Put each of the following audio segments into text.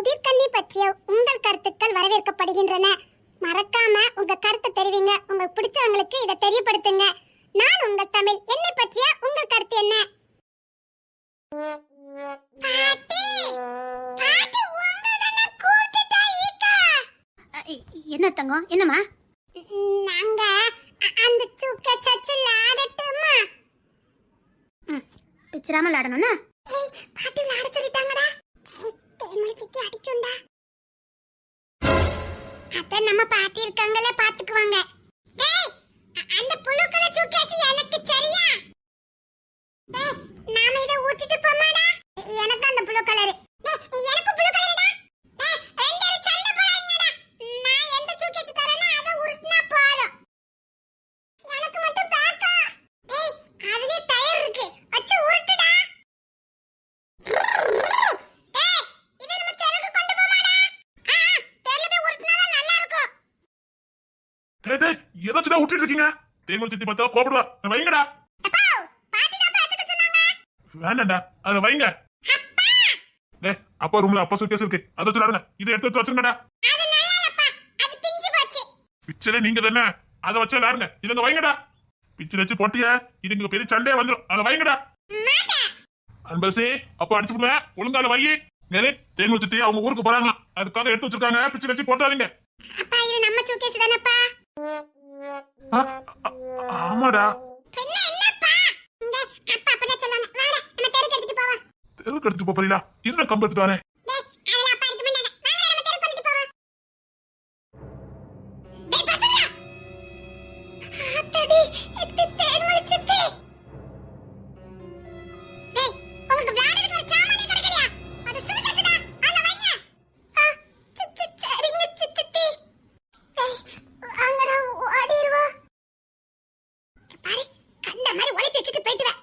முதிர்கன்னி பற்றிய உங்கள் கருத்துக்கள் வரவேற்கப்படுகின்றன. மறக்காம உங்க கருத்தை தெரிவிங்க. உங்களுக்கு பிடிச்சவங்களுக்கு இதை தெரியப்படுத்துங்க. நான் உங்கள் தமிழ். என்னை பற்றிய உங்கள் கருத்து என்ன? பாட்டி, பாட்டி உங்களன கூட்டிட்டா ஈக்கா. என்ன தங்கம்? என்னம்மா? நாங்க அந்த சுக்க சச்சல ஆடட்டுமா? பிச்சராம ஆடணும்னா? பாட்டி ஆட சொல்லிட்டாங்கடா. தேன்மொழி சித்தி அடிக்கும்டா. அத நம்ம பாட்டி இருக்காங்கல, பாத்துக்குவாங்க. டேய், அந்த புளு கலர் சுக்கேசி எனக்கு சரியா? டேய், நாம இத ஊத்திட்டு போமாடா. எனக்கு அந்த புளு கலர். டேய், எனக்கு புளு கலர்டா. டேய், ரெண்டு பேரும் சண்டை போடாதீங்கடா. நான் எந்த சுக்கேசி தரேனோ அத உருட்டுனா போதும். எனக்கு மட்டும் பாக்கா. டேய், அதுல டயர் இருக்கு. வச்சு உருட்டுடா. டேய், இத நம்ம தெருக்கு கொண்டு போமாடா. தெருல போய் உருட்டுனா தான் நல்லா இருக்கும். டேய் எதாச்சும் விட்டுட்டு இருக்கீங்க? தேன்மொழி சித்தி பார்த்தா கோபப்படுவா. வைங்கடா. அப்பா, பாட்டி தான் பாத்துக்க சொன்னாங்க. வேண்டாம்டா, அதை வைங்க. டேய், அப்பா ரூம்ல அப்பா சுட்கேஸ் இருக்கு, அதை வச்சு விளாடுங்க. இதை எடுத்து வச்சுருங்கடா. அது நல்லா இல்லப்பா, அது பிஞ்சு போச்சு. பிச்சரே நீங்க தானே, அதை வச்சு விளாடுங்க. இதுங்க வைங்கடா. பிச்சர் வச்சு போட்டிய இதுங்க பெரிய சண்டையே வந்துடும். அதை வைங்கடா. அன்பரசி, அப்பா அடிச்சுடுங்க. ஒழுங்கால வை. நேரே தேன்மொழி சித்தி அவங்க ஊருக்கு போறாங்க, அதுக்காக எடுத்து வச்சிருக்காங்க. பிச்சர் வச்சு போட்டாதீங்க. அப்பா, இது நம்ம சுக்கேஸ் தானப்பா? ஆமாடா. என்ன என்னப்பா? அப்பா அப்படி சொன்னாங்க. வாடா, நம்ம தெருக்கு எடுத்துட்டு போவோம். தெருக்கு எடுத்துட்டு போறீங்களா? இதுல கம்பு எடுத்துட்டு வரேன். டேய், அதெல்லாம் அப்பா அடிக்க மாட்டாங்க. வாங்க நம்ம தெருக்கு எடுத்துட்டு போவோம். டேய் பசங்களா, ஆத்தடி இது தேன்மொழி சித்தி. டேய், உங்களுக்கு விளையாடுறதுக்கு ஒரு சாமானே கிடைக்கலையா? அது சுக்கேஸ்டா, அத வைங்க. சரிங்க சித்தி. டேய், வாங்கடா, ஓடிடுவா. பாரு, கண்ட மாதிரி ஒளித்து வச்சுட்டு போயிட்டு வா.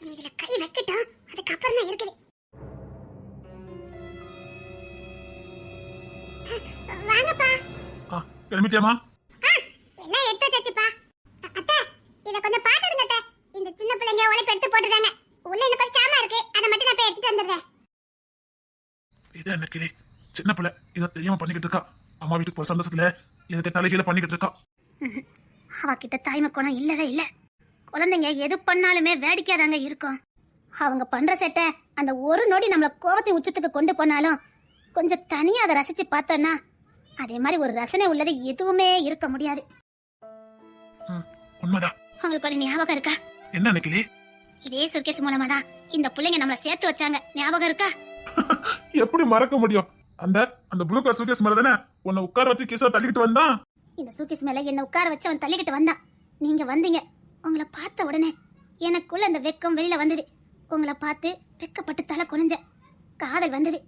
இனி இதுல கை வைக்கட்டும், அதுக்கப்புறம் தான் இருக்குது. வாங்கப்பா. கிளம்பிட்டியாமா? எல்லாம் எடுத்து வச்சாச்சுப்பா. அத்தை, இத கொஞ்சம் பாத்துடுங்க அத்தை. இந்த சின்ன பிள்ளைங்க ஒளிப்பு எடுத்து போட்டுறாங்க. உள்ள இன்னும் கொஞ்சம் சாமா இருக்கு, அதை மட்டும் நான் போய் எடுத்துட்டு வந்துடுறேன். இது என்ன கிளி, சின்ன பிள்ளை இதை தெரியாம பண்ணிக்கிட்டு இருக்கா. அம்மா வீட்டுக்கு போற சந்தோஷத்துல இதை தலைகீழ பண்ணிக்கிட்டு இருக்கா. அவகிட்ட தாய்மை குணம் இல்லவே இல்ல. குழந்தைங்க எது பண்ணாலுமே வேடிக்கையாதாங்க இருக்கும். அவங்க பண்ற சேட்டை அந்த ஒரு நொடி நம்மள கோபத்தின் உச்சத்துக்கு கொண்டு போனாலும் கொஞ்சம் தனியா அதை ரசிச்சு பார்த்தோம்னா அதே மாதிரி ஒரு ரசனை உள்ளது எதுவுமே இருக்க முடியாது. உண்மைதான். உங்களுக்கு ஒரு ஞாபகம் இருக்கா? என்ன கிளி? இதே சுர்கேஸ் மூலமா தான் இந்த பிள்ளைங்க நம்மள சேர்த்து வச்சாங்க. ஞாபகம் இருக்கா? எப்படி மறக்க முடியும்? அந்த அந்த ப்ளூ கலர் சூட்கேஸ் மேல தானே உன்னை உட்கார வச்சு கேஸா தள்ளிக்கிட்டு வந்தான். இந்த சூட்கேஸ் மேல என்ன உட்கார வச்சு அவன் தள்ளிக்கிட்டு வந்தான். நீங்க வந்தீங்க. உங்களை பார்த்த உடனே எனக்குள்ள அந்த வெக்கம் வெளியில வந்தது. உங்களை பார்த்து வெக்கப்பட்டு தலை குனிஞ்ச. காதல் வந்தது,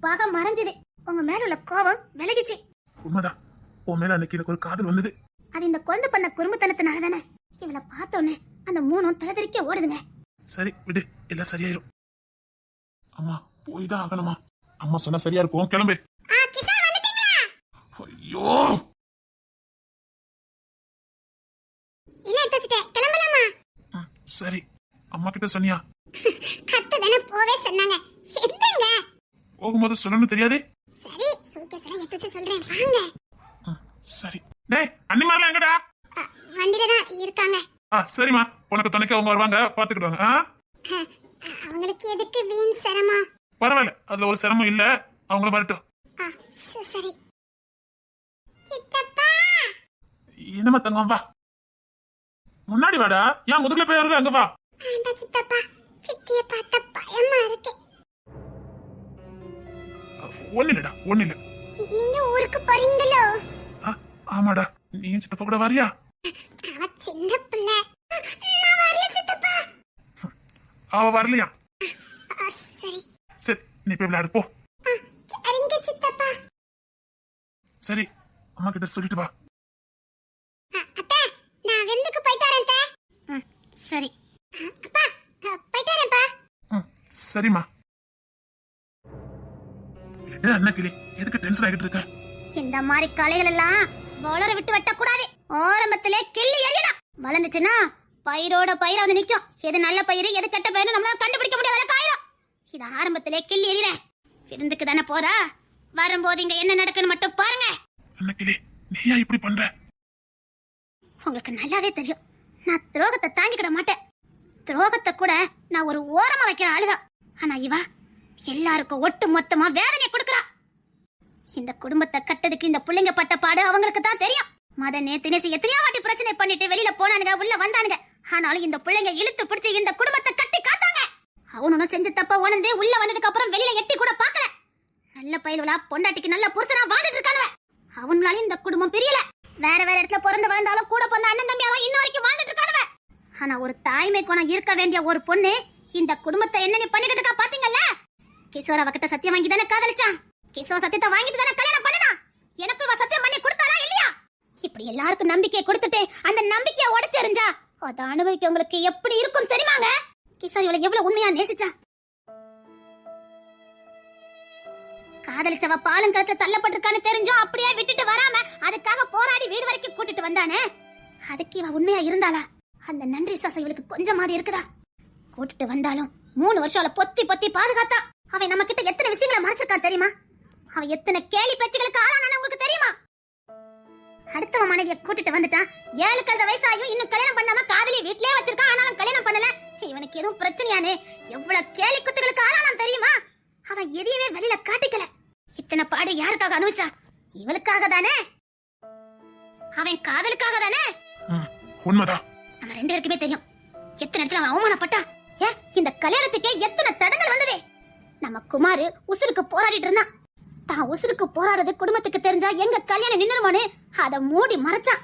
பாகம் மறைஞ்சது. உங்க மேல உள்ள கோபம் விலகிச்சு. உண்மைதான், உன் மேல அன்னைக்கு எனக்கு ஒரு காதல் வந்தது. அது இந்த குழந்தை பண்ண குறும்புத்தனத்தினால தானே. இவளை பார்த்த உடனே அந்த மூணும் தலைதறிக்க ஓடுதுங்க. சரி விடு, எல்லாம் சரியாயிரும். அம்மா போய் தான் ஆகணுமா? அம்மா சொன்னா சரியா இருக்கும், கிளம்பு. ஐயோ, இல்ல எடுத்து வச்சிட்டேன், கிளம்பலாமா? சரி. அம்மா கிட்ட சொன்னியா? அத்தை தானே போவே சொன்னாங்க. என்னங்க போகும்போது சொல்லணும்னு தெரியாதே. சரி, சூட்கேஸ் எல்லாம் எடுத்து வச்சு சொல்றேன், வாங்க. சரி. டேய், அண்ணிமாரெல்லாம் எங்கடா? வண்டியில தான் இருக்காங்க. சரிம்மா, உனக்கு துணைக்கு அவங்க வருவாங்க, பாத்துக்கிடுவாங்க. அவங்களுக்கு எதுக்கு வீண் சிரமம்? பரவாயில்ல, அதுல ஒரு சிரமம் இல்ல. அவங்களும் வரட்டும். சரி. சித்தப்பா, என்னமா தங்கம், வா முன்னாடி வாடா. ஏன் முதுகுல போய் வருது? அங்க வா. வேண்டாம் சித்தப்பா, சித்திய பார்த்த பயமா இருக்கு. ஒண்ணு இல்லடா, ஒண்ணு இல்ல. நீங்க ஊருக்கு போறீங்களோ? ஆமாடா, நீ சித்தப்பா கூட வரியா? அவ சின்ன பிள்ளை. நான் வரல சித்தப்பா. அவ வரலையா? சரி. சரி, நீ போய் விளையாடு போ. சரிங்க சித்தப்பா. சரி, அம்மா கிட்ட சொல்லிட்டு வா. அத்தை, நான் விருந்துக்கு போயிட்டு வரேன் அத்தை. சரி. அப்பா, போயிட்டு வரேன்ப்பா. சரிம்மா. என்ன கிளி, எதுக்கு டென்ஷன் ஆகிட்டு இருக்க? இந்த மாதிரி கலைகள் எல்லாம் வளர விட்டு வெட்டக்கூடாது. ஆரம்பத்திலே கிள்ளி எறியணும். வளர்ந்துச்சுன்னா பயிரோட பயிர் வந்து நிக்கும். எது நல்ல பயிர் எது கெட்ட பயிர் நம்மளால கண்டுபிடிக்க முடியாத காயிரும். இத ஆரம்பத்திலே கிள்ளி எறிற. விருந்துக்கு தானே போறா, வரும்போது இங்க என்ன நடக்குன்னு மட்டும் பாருங்க. அன்னக்கிளி, நீயா இப்படி பண்ற? உங்களுக்கு நல்லாவே தெரியும், நான் துரோகத்தை தாங்கிக்கிட மாட்டேன். துரோகத்தை கூட நான் ஒரு ஓரமா வைக்கிற ஆளுதான். ஆனா இவா எல்லாருக்கும் ஒட்டு மொத்தமா வேதனை கொடுக்கறா. இந்த குடும்பத்தை கட்டதுக்கு இந்த பிள்ளைங்க பட்ட பாடு அவங்களுக்கு தான் தெரியும். மதனே தினேசி எத்தனையோ வாட்டி பிரச்சனை பண்ணிட்டு வெளியில போனானுங்க, உள்ள வந்தானுங்க. ஆனாலும் இந்த பிள்ளைங்க இழுத்து பிடிச்சி இந்த குடும்பத்தை கட்டி காத்தாங்க. அவனும் செஞ்ச தப்ப உணர்ந்து உள்ள வந்ததுக்கு அப்புறம் வெளியில எட்டி கூட பார்க்கல. நல்ல பயலுவலா பொண்டாட்டிக்கு நல்ல புருஷனா வாழ்ந்துட்டு இருக்கானுவ. அவனால இந்த குடும்பம் பிரியல. வேற வேற இடத்துல பிறந்து வளர்ந்தாலும் கூட பிறந்த அண்ணன் தம்பியாவா இன்ன வரைக்கும் வாழ்ந்துட்டு இருக்கானுவ. ஆனா ஒரு தாய்மை குணம் இருக்க வேண்டிய ஒரு பொண்ணு இந்த குடும்பத்தை என்ன நீ பண்ணிக்கிட்டு இருக்கா பாத்தீங்கல்ல? கிஷோர் அவகிட்ட சத்தியம் வாங்கி தானே காதலிச்சான். கிஷோர் சத்தியத்தை வாங்கிட்டு தானே கல்யாணம் பண்ணனா. எனக்கு இவ சத்தியம் பண்ணி கொடுத்தாளா இல்லையா? இப்படி எல்லாருக்கும் நம்பிக்கையை கொடுத்துட்டு அந்த நம்பிக்கையை உடைச்செறிஞ்சா அதை அனுபவிக்க உங்களுக்கு எப்படி இருக்கும் தெரியுமாங்க? கிஷோர் இவளை எவ்வளவு உண்மையா நேசிச்சா. காதலிச்சவ பாலும் கழுத்துல தள்ளப்பட்டிருக்கான்னு தெரிஞ்சோ அப்படியே விட்டுட்டு வராம அதுக்காக போராடி வீடு வரைக்கும் கூட்டிட்டு வந்தானே, அதுக்கு இவ உண்மையா இருந்தாளா? அந்த நன்றி விசுவாசம் இவளுக்கு கொஞ்சமாவது இருக்குதா? கூட்டிட்டு வந்தாலும் 3 வருஷம் அவளை பொத்தி பொத்தி பாதுகாத்தா. அவன் நம்ம கிட்ட எத்தனை விஷயங்களை மறைச்சிருக்கான் தெரியுமா? அவன் எத்தனை கேலி பேச்சுகளுக்கு ஆளானான்னு உங்களுக்கு தெரியுமா? அடுத்தவன் மனைவிய கூட்டிட்டு வந்துட்டான். 7 கழுத வயசாயும் இன்னும் கல்யாணம் பண்ணாம காதலி வீட்லயே வச்சிருக்கான். ஆனாலும் கல்யாணம் பண்ணல. இவனுக்கு எதுவும் பிரச்சனையானே எவ்வளவு கேலி குத்துகளுக்கு ஆளானான் தெரியுமா? அவன் எதையுமே வெளியில காட்டிக்கல. இத்தனை பாடு யாருக்காக அனுபவிச்சா? இவளுக்காக தானே. அவன் காதலுக்காக தானே. உண்மைதான். நம்ம 2 பேருக்குமே தெரியும் எத்தனை இடத்துல அவன் அவமானப்பட்டா. இந்த கல்யாணத்துக்கே எத்தனை தடங்கள் வந்ததே. நம்ம குமாரு உசுருக்கு போராடிட்டு இருந்தான். தான் உசுருக்கு போராடுறது குடும்பத்துக்கு தெரிஞ்சா எங்க கல்யாணம் நின்னுருமோன்னு அத மூடி மறைச்சான்.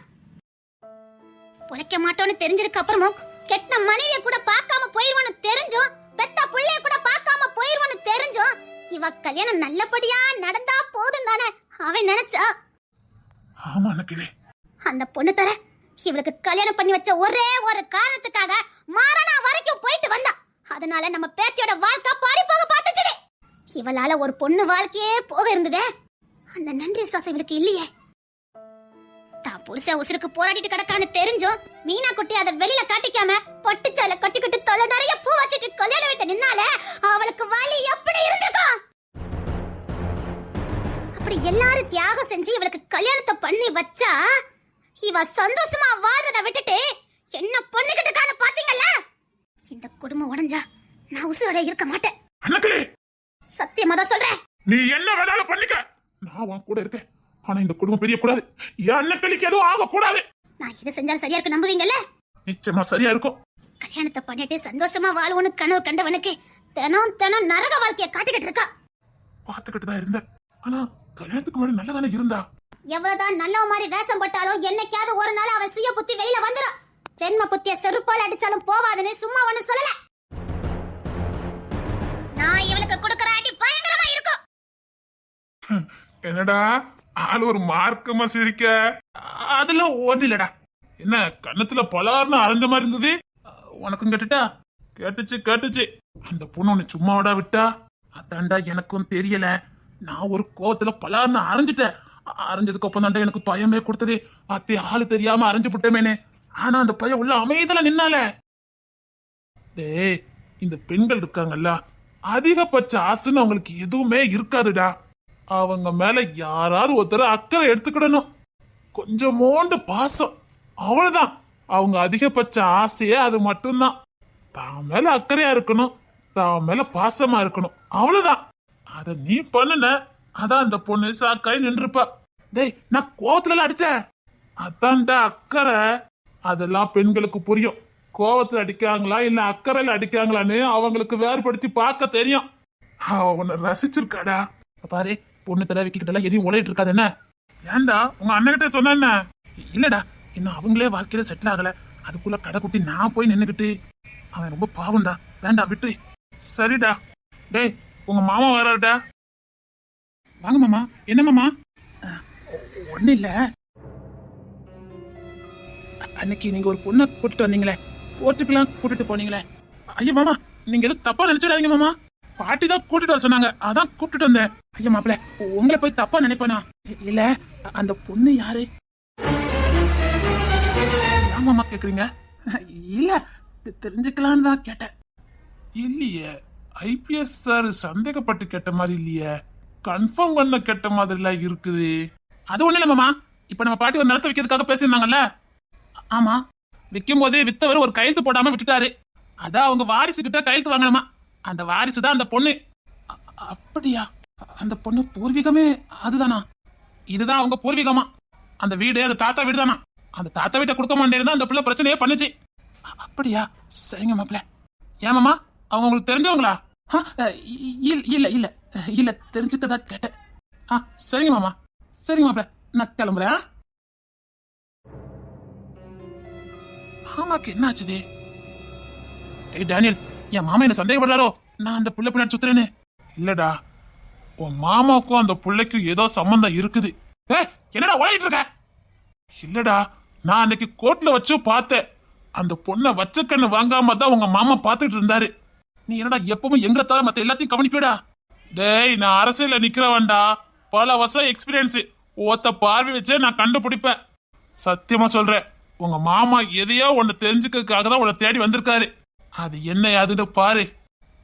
பொழைக்க மாட்டோன்னு தெரிஞ்சதுக்கு அப்புறமும் கெட்ட மனைவிய கூட பார்க்காம போயிருவான்னு தெரிஞ்சும், பெத்த புள்ளைய கூட பார்க்காம போயிருவான்னு தெரிஞ்சும் இவ கல்யாணம் நல்லபடியா நடந்தா போதும் தானே அவன் நினைச்சா. ஆமா அன்னக்கிளி. அந்த பொண்ணு தர இவளுக்கு கல்யாணம் பண்ணி வச்ச ஒரே ஒரு காரணத்துக்காக மாரணா வரைக்கும் போயிட்டு வந்தா. அதனால நம்ம பேத்தியோட வாழ்க்கை பாடி போக பார்த்துச்சு. இவளால ஒரு பொண்ணு வாழ்க்கையே போக இருந்ததே. அந்த நன்றி விசுவாசம் இவளுக்கு இல்லையே. தான் புருஷ உசுருக்கு போராடிட்டு கிடக்கான்னு தெரிஞ்சும் மீனா குட்டி அதை வெளியில காட்டிக்காம பொட்டுச்சால கட்டிக்கிட்டு தொலை நிறைய பூ வச்சுட்டு கல்யாணம் வீட்டை நின்னால அவளுக்கு வலி எப்படி இருந்திருக்கும்? அப்படி எல்லாரும் தியாகம் செஞ்சு இவளுக்கு கல்யாணத்தை பண்ணி வச்சா இவ சந்தோஷமா வாழ்றத விட்டுட்டு என்ன பண்ணிக்கிட்டு இருக்கான்னு பாத்தீங்கல்ல? இந்த குடும்பம் உடைஞ்சா நான் உசுரோட இருக்க மாட்டேன். அன்னக்கிளி, சத்தியமா தான் சொல்றேன். நீ என்ன வேணாலும் பண்ணிக்க, நான் உன் கூட இருக்கேன். ஆனா இந்த குடும்பம் பெரிய கூடாது. என் அன்னக்கிளிக்கு எதுவும் ஆக கூடாது. நான் எது செஞ்சாலும் சரியா இருக்கு நம்புவீங்கல்ல? நிச்சயமா சரியா இருக்கும். கல்யாணத்தை பண்ணிட்டு சந்தோஷமா வாழ்வோன்னு கனவு கண்டவனுக்கு தினம் தினம் நரக வாழ்க்கைய காட்டிக்கிட்டு இருக்கா. பாத்துக்கிட்டு தான் இருந்தேன். ஆனா கல்யாணத்துக்கு முன்னாடி நல்லதானே இருந்தா. எவ்வளவுதான் நல்லவ மாதிரி வேஷம் போட்டாலும் என்னைக்காவது ஒரு நாள் அவன் சுய புத்தி வெளியில வந்துடும். ஜென்ம புத்திய செருப்பால் அடிச்சாலும் போவாதுன்னு சும்மா ஒண்ணு சொல்லல. நான் இவளுக்கு கொடுக்கற அடி பயங்கரமா இருக்கும். என்னடா ஆள் ஒரு மார்க்கமா சிரிக்க? அதெல்லாம் ஒண்ணு இல்லடா. என்ன கண்ணத்துல பலார்னு அரைஞ்ச மாதிரி இருந்தது? உனக்கும் கேட்டுட்டா? கேட்டுச்சு. அந்த பொண்ணு உன்னை சும்மாவடா விட்டா? அதான்டா எனக்கும் தெரியல. நான் ஒரு கோவத்துல பலார்னு அரைஞ்சிட்டேன். அரைஞ்சதுக்கு அப்புறம் தாண்டா எனக்கு பயமே கொடுத்தது. அத்தை ஆளு தெரியாம அரைஞ்சு விட்டமேனே. ஆனா அந்த பையன் உள்ள அமைதல நின்னால. டேய், இந்த பெண்கள் இருக்காங்கல்ல, அதிகபட்ச ஆசைன்னு அவங்களுக்கு எதுவுமே இருக்காதுடா. அவங்க மேல யாராவது ஒருத்தர் அக்கறை எடுத்துக்கிடணும். கொஞ்சமோண்டு பாசம், அவ்வளவுதான். அவங்க அதிகபட்ச ஆசையே அது மட்டும்தான். தான் மேல அக்கறையா இருக்கணும், தான் மேல பாசமா இருக்கணும், அவ்வளவுதான். அத நீ பண்ணுன, அதான் அந்த பொண்ணு சாக்காய் நின்றுப்பா. டேய், நான் கோவத்துல அடிச்சேன். அதான்டா அக்கறை. அதெல்லாம் பெண்களுக்கு புரியும். கோவத்துல அடிக்காங்களா இல்ல அக்கறையில அடிக்காங்களான்னு அவங்களுக்கு வேறுபடுத்தி பார்க்க தெரியும். அவ உன்னை ரசிச்சிருக்காடா. பாரு, பொண்ணு தர விக்கிட்டெல்லாம் எதையும் உழையிட்டு இருக்காது. என்ன ஏன்டா உங்க அண்ணகிட்ட சொன்ன? இல்லடா, இன்னும் அவங்களே வாழ்க்கையில செட்டில் ஆகல, அதுக்குள்ள கடைக்குட்டி நான் போய் நின்னுக்கிட்டு. அவன் ரொம்ப பாவம்டா, வேண்டாம் விட்டு. சரிடா. டேய், உங்க மாமா வராடா. வாங்க மாமா. என்ன மாமா? ஒண்ணு இல்ல, அன்னைக்கு நீங்க ஒரு பொண்ணை கூட்டிட்டு வந்தீங்களே, கோர்ட்டுக்கெல்லாம் கூட்டிட்டு போனீங்களே. ஐயா மாமா, நீங்க எதுவும் தப்பா நினைச்சிடாதீங்க மாமா. பாட்டி தான் கூட்டிட்டு வர சொன்னாங்க, அதான் கூப்பிட்டு வந்தேன். ஐயா மாப்பிள்ள, உங்களை போய் தப்பா நினைப்பேனா? இல்ல, அந்த பொண்ணு யாரு? ஏன் மாமா கேக்குறீங்க? இல்ல, தெரிஞ்சுக்கலான்னு தான் கேட்டேன். இல்லையே, ஐபிஎஸ் சார் சந்தேகப்பட்டு கேட்ட மாதிரி இல்லையே, கன்ஃபார்ம் பண்ண கேட்ட மாதிரிலாம் இருக்குது. அது ஒண்ணு இல்ல மாமா, இப்ப நம்ம பாட்டி ஒரு நிலத்தை விற்கிறதுக்காக பேசியிருந்தாங்கல்ல, ஆமா, விற்கும் போதே வித்தவர் ஒரு கையெழுத்து போடாம விட்டுட்டாரு. அதான் அவங்க வாரிசு கிட்ட கையெழுத்து வாங்கணுமா. அந்த வாரிசு தான் அந்த பொண்ணு. அப்படியா? அந்த பொண்ணு பூர்வீகமே அதுதானா? இதுதான் அவங்க பூர்வீகமா. அந்த வீடு அந்த தாத்தா வீடு தானா? அந்த தாத்தா வீட்டை கொடுக்க மாட்டேன் அந்த பிள்ளை பிரச்சனையே பண்ணுச்சு. அப்படியா? சரிங்க மாப்பிள்ள. ஏன் மாமா, அவங்க உங்களுக்கு தெரிஞ்சவங்களா? இல்ல இல்ல இல்ல, தெரிஞ்சுக்கதா கேட்டேன். சரிங்க மாமா. சரிங்க மாப்பிள்ள, நான் கிளம்புறேன். ஆமாக்கு என்ன ஆச்சுது? ஏய் டேனியல், என் மாமா என்ன சந்தேகப்படுறாரோ நான் அந்த புள்ள பின்னாடி சுத்துறேன்னு? இல்லடா, உன் மாமாவுக்கும் அந்த புள்ளைக்கும் ஏதோ சம்பந்தம் இருக்குது. என்னடா ஓடிட்டு இருக்க? இல்லடா, நான் அன்னைக்கு கோர்ட்ல வச்சு பார்த்தேன். அந்த பொண்ணை வச்ச கண்ணு வாங்காம தான் உங்க மாமா பாத்துட்டு இருந்தாரு. நீ என்னடா எப்பவும் எங்களை தவிர மத்த எல்லாத்தையும் கவனிப்பேடா? டேய், நான் அரசியல்ல நிக்கிறவன்டா, பல வருஷம் எக்ஸ்பீரியன்ஸ். ஒத்த பார்வை வச்சே நான் கண்டுபிடிப்பேன். சத்தியமா சொல்றேன், உங்க மாமா எதையோ ஒன்னு தெரிஞ்சுக்கிறதுக்காக தான் உன்னை தேடி வந்திருக்காரு. அது என்ன அதுன்னு பாரு.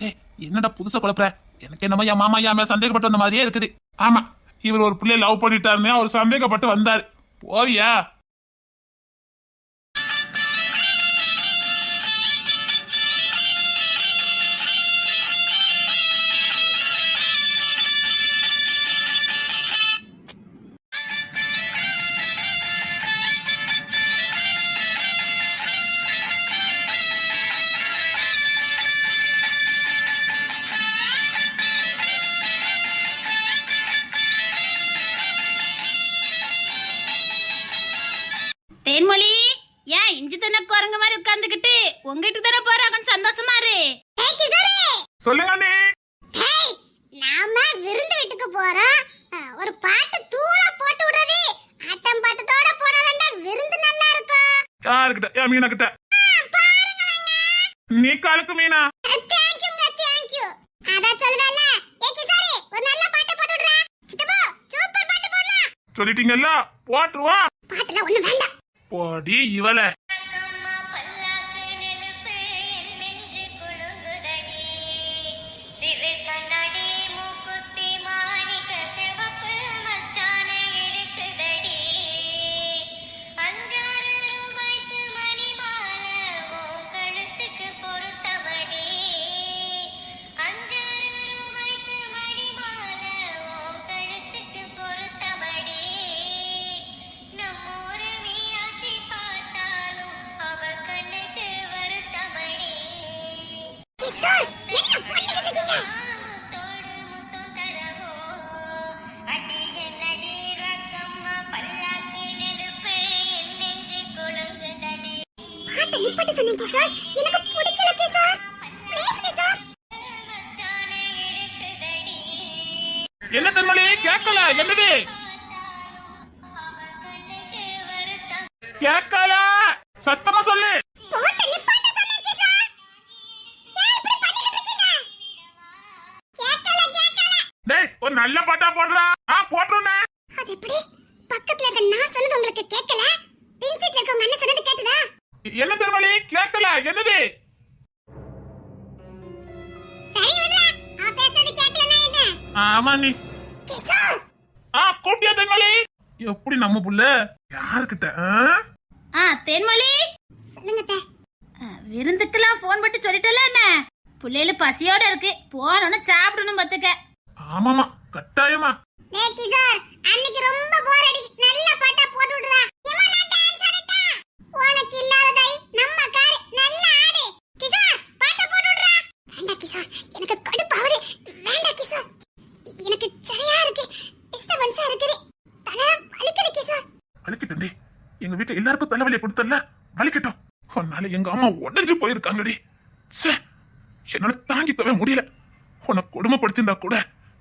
ஏய், என்னடா புதுசா குழப்பற? எனக்கு என்னமோ என் மாமா என் மேல சந்தேகப்பட்டு வந்த மாதிரியே இருக்குது. ஆமா, இவர் ஒரு பிள்ளைய லவ் பண்ணிட்டாருன்னு அவர் சந்தேகப்பட்டு வந்தாரு. போவியா? தேன்மொழி, ஏன் இஞ்சி தானே குரங்க மாதிரி உட்கார்ந்துகிட்டு உங்ககிட்ட தானே போற, கொஞ்சம் சந்தோஷமா இரு. சொல்லுங்க அண்ணே. நாம விருந்து வீட்டுக்கு போறோம். ஒரு பாட்டு தூளா போட்டு விடுறது, ஆட்டம் பாட்டத்தோட போனதாண்டா விருந்து நல்லா இருக்கும். யாருக்கிட்ட? ஏன் மீனா கிட்ட? நீ காலுக்கு மீனா. தேங்க்யூங்க, தேங்க்யூ. அதான் சொல்றல, ஏக்கி சாரி, ஒரு நல்ல பாட்டு போட்டு விடுறா. சித்தப்பா, சூப்பர் பாட்டு போடலாம். சொல்லிட்டீங்கல்ல, போட்டுருவா. பாட்டுல ஒண்ணு வேண்டாம். போடி இவள. நிப்பாட்டு சொன்னீங்க சார், எனக்கு பிடிக்கல சார். Please sir. என்ன தன்மொழி கேட்கல? என்னது கேட்கல? சத்தமா சொல்லு. போட்டு நிப்பாட்டு சொன்னீங்க சார். சார் இப்படி பண்ணிட்டு இருக்கீங்க. கேட்கல கேட்கல. டேய், ஒரு நல்ல பாட்டா போடுறா. போட்டுறேன். அது எப்படி? பக்கத்துல இருக்க நான் சொன்னது உங்களுக்கு கேட்கல, பின்சீட்ல இருக்க உங்க அண்ணன் சொன்னது கேட்டதா? என்ன தன்மொழி கேட்கல? என்னது? சரி விடுடா, அவ பேசுறது கேட்கலனா என்ன? ஆமா நீ. கிஷோர், கூட்டியா தன்மொழி? எப்படி நம்ம புள்ள யாருக்கிட்ட? தேன்மொழி, சொல்லுங்க அத்தை. விருந்துக்கெல்லாம் போன் பண்ணி சொல்லிட்டல என்ன? புள்ளையில பசியோட இருக்கு, போனோன்னு சாப்பிடணும் பத்துக்க. ஆமாமா, கட்டாயமா. டேய் கிஷோர், அன்னைக்கு ரொம்ப போர் அடி, நல்ல பாட்டா போட்டு விடுடா. ஏமா நான் டான்ஸ் ஆடட்டா? உனக்கு இல்லாததை நம்ம காரி நல்ல ஆடு. கிஷோர், பாட்டா போட்டு விடுடா. வேண்டாம் கிஷோர், எனக்கு கடுப்பாவுது. வேண்டாம் கிஷோர், எனக்கு சரியா இருக்கு, டிஸ்டர்பன்ஸா இருக்குது, தலை வலிக்குது கிஷோர். வலிக்கட்டும். எங்க வீட்டுல எல்லாருக்கும் தலைவலியை கொடுத்தல, வலிக்கட்டும். உன்னால எங்க அம்மா உடஞ்சு போயிருக்காங்கடி. என்னால தாங்கிக்கவே முடியல. உன்னை கொடுமைப்படுத்திருந்தா கூட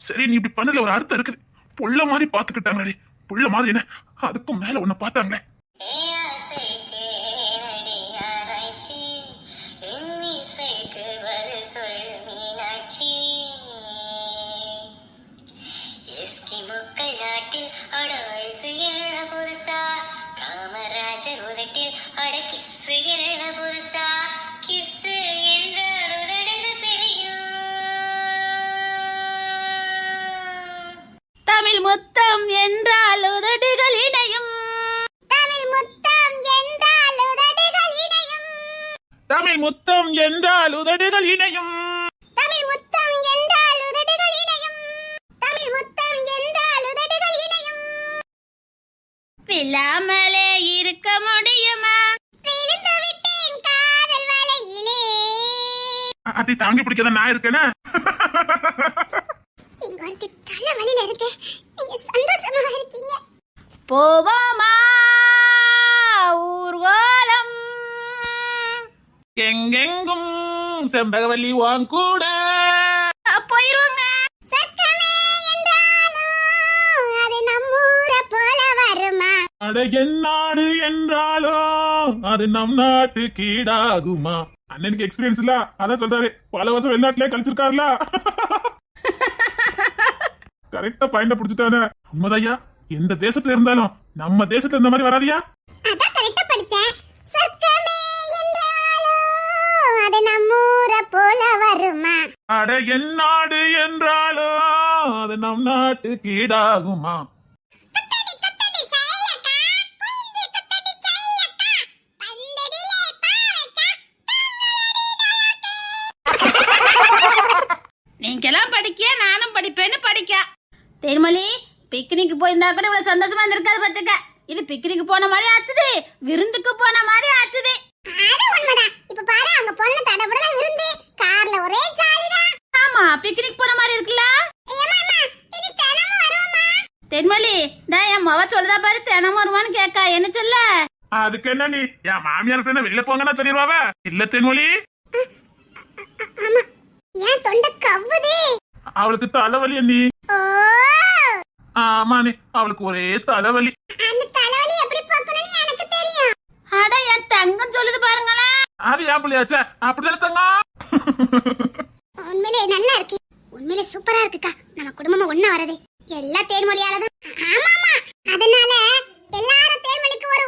சரி, நீ இப்படி பண்ணதுல ஒரு அர்த்தம் இருக்குது. புள்ள மாதிரி பாத்துக்கிட்டாங்கடி. புள்ள மாதிரி என்ன, அதுக்கும் மேல உன்னை பார்த்தாங்களே. முத்தம் என்றால் உதடுகள் இணையும். தமிழ் முத்தம் என்றால் உதடுகள் இணையும். தமிழ் முத்தம் என்றால் உதடுகள் இணையும். தமிழ் முத்தம் என்றால் உதடுகள் இணையும். தமிழ் முத்தம் என்றால் உதடுகள் இணையும். விழாமலே இருக்க முடியுமா? விழுந்து விட்டேன் காதல் வலையிலே. அதை தாங்கி பிடிக்காத நான் இருக்கேனா? இங்க ஒருத்தி தலை வலியில இருக்கு. நீங்க சந்தோஷமா இருக்கீங்க. போவோமா ஊர்வலம்? எங்கெங்கும் செம்பகவல்லி வான் கூட. போயிருவாங்க. சொர்க்கமே என்றாலும் அது நம்மூரை போல வருமா? அட என் நாடு என்றாலோ அது நம் நாட்டு கீடாகுமா? அண்ணனுக்கு எக்ஸ்பீரியன்ஸ் இல்ல, அதான் சொல்றாரு. பல வருஷம் வெளிநாட்டிலே கழிச்சிருக்காருல. கரெக்டா பாயிண்ட புடிச்சிட்டானே. உண்மைதையா, எந்த தேசத்துல இருந்தாலும் நம்ம தேசத்துல இருந்த மாதிரி வராதியா? அதான் கரெக்டா படிச்சேன். சொர்க்கமே என்றாலும் அது நம்மூரை போல வருமா? அட என் நாடு என்றாலோ அது நம் நாட்டு கீடாகுமா? குத்தடி குத்தடி சைலக்கா, குந்தி குத்தடி சைலக்கா, பந்தடிலே பாவைக்கா, நீங்கெல்லாம் படிக்க நானும் படிப்பேன்னு படிக்க. தேர்மொழி, பிக்னிக் போயிருந்தா கூட இவ்வளவு சந்தோஷமா இருந்திருக்காது பாத்துக்க. இது பிக்னிக் போன மாதிரி ஆச்சுது, விருந்துக்கு போன மாதிரி ஆச்சுது. அது உண்மைதான். இப்ப பாரு, அவங்க பொண்ணு தடபுடல விருந்து, கார்ல ஒரே ஜாலிதான். ஆமா, பிக்னிக் போன மாதிரி இருக்குல்ல. ஏம்மா, இது தினமும் வருவோமா? தென்மொழி, தான் என் மவ சொல்லுதா பாரு, தினமும் வருவான்னு கேக்கா. என்ன சொல்ல? அதுக்கு என்ன நீ என் மாமியார் வெளில போங்கன்னா சொல்லிடுவாவ இல்ல தென்மொழி? ஆமா, ஏன் தொண்டை கவ்வுதே? அவளுக்கு தலைவலி நீ. ஓ, ஆமாண்ணே, அவளுக்கு ஒரே தலைவலி. அந்த தலைவலி எப்படி போக்கணும்னு எனக்கு தெரியும். அட, என் தங்கம் சொல்லுது பாருங்களேன். அது ஏன் பிள்ளையாச்சா? அப்படி எடுத்தங்க. உண்மையிலே நல்லா இருக்கு. உண்மையிலே சூப்பரா இருக்குக்கா. நம்ம குடும்பமா ஒண்ணா வரதே எல்லா தேன்மொழியாலதான். ஆமாமா, அதனால எல்லாரும் தேன்மொழிக்கு ஒரு